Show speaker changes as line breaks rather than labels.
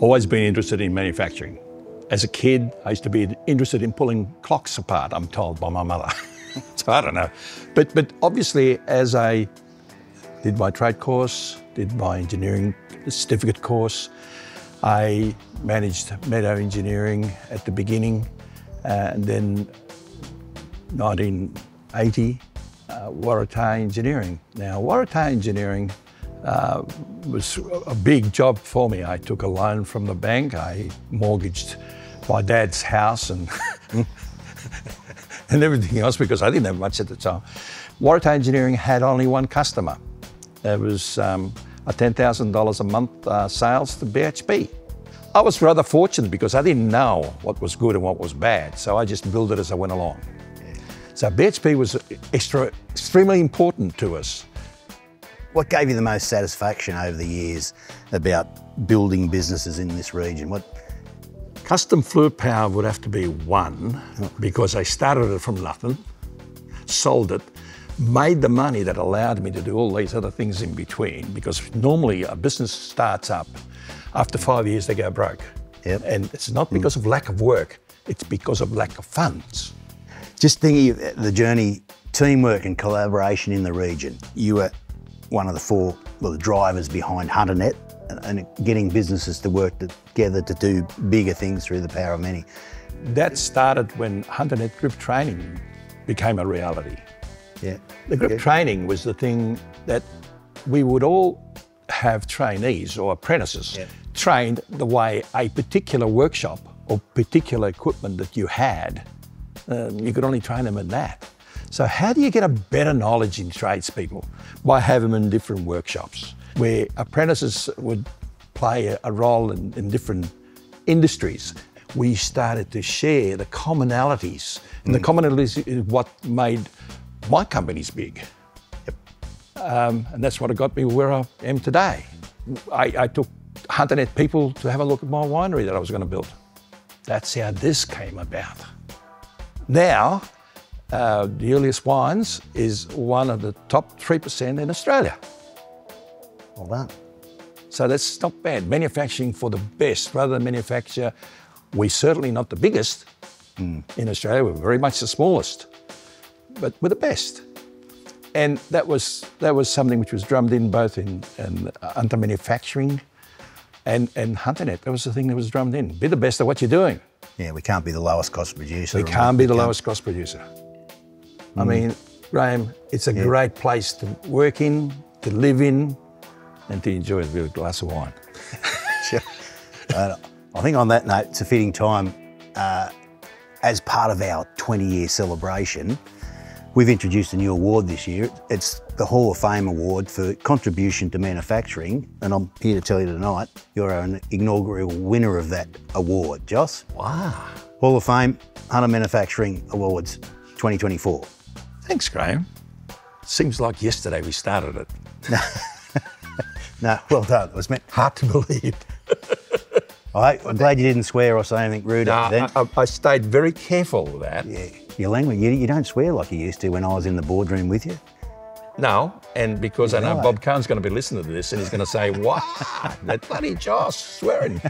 Always been interested in manufacturing. As a kid, I used to be interested in pulling clocks apart, I'm told by my mother. So I don't know. But obviously, as I did my trade course, did my engineering certificate course, I managed Meadow Engineering at the beginning, and then 1980, Waratah Engineering. Now, Waratah Engineering was a big job for me. I took a loan from the bank. I mortgaged my dad's house and and everything else because I didn't have much at the time. Waratah Engineering had only one customer. It was a $10,000 a month sales to BHP. I was rather fortunate because I didn't know what was good and what was bad, so I just built it as I went along. So BHP was extremely important to us.
What gave you the most satisfaction over the years about building businesses in this region?
Custom Fluidpower would have to be one, because I started it from nothing, sold it, made the money that allowed me to do all these other things in between, because normally a business starts up, after 5 years they go broke.
Yep.
And it's not because of lack of work, it's because of lack of funds.
Just thinking of the journey, teamwork and collaboration in the region. You were one of the drivers behind HunterNet and getting businesses to work together to do bigger things through the power of many.
That started when HunterNet group training became a reality.
Yeah.
The group training was the thing that we would all have trainees or apprentices trained the way a particular workshop or particular equipment that you had, you could only train them in that. So how do you get a better knowledge in tradespeople? By having them in different workshops where apprentices would play a role in different industries. We started to share the commonalities, and the commonalities is what made my companies big.
Yep.
And that's what got me where I am today. I took HunterNet people to have a look at my winery that I was going to build. That's how this came about. Now, DeIuliis Wines is one of the top 3% in Australia.
Well done.
So that's not bad. Manufacturing for the best rather than manufacture. We're certainly not the biggest in Australia. We're very much the smallest, but we're the best. And that was something which was drummed in both in Hunter manufacturing and HunterNet. That was the thing that was drummed in. Be the best at what you're doing.
Yeah, we can't be the lowest cost producer.
We can't be the lowest cost producer. I mean, Graham, it's a great place to work in, to live in, and to enjoy a glass of wine.
Sure. I think on that note, it's a fitting time, as part of our 20-year celebration, we've introduced a new award this year. It's the Hall of Fame Award for Contribution to Manufacturing, and I'm here to tell you tonight, you're an inaugural winner of that award, Joss.
Wow.
Hall of Fame Hunter Manufacturing Awards 2024.
Thanks, Graham. Seems like yesterday we started it.
No, well done. It was meant.
Hard to believe.
I'm glad you didn't swear or say anything rude then.
I stayed very careful with that.
Yeah, your language, you don't swear like you used to when I was in the boardroom with you.
No, and because I know Bob Cohen's going to be listening to this and he's going to say, wow, that bloody Joss swearing.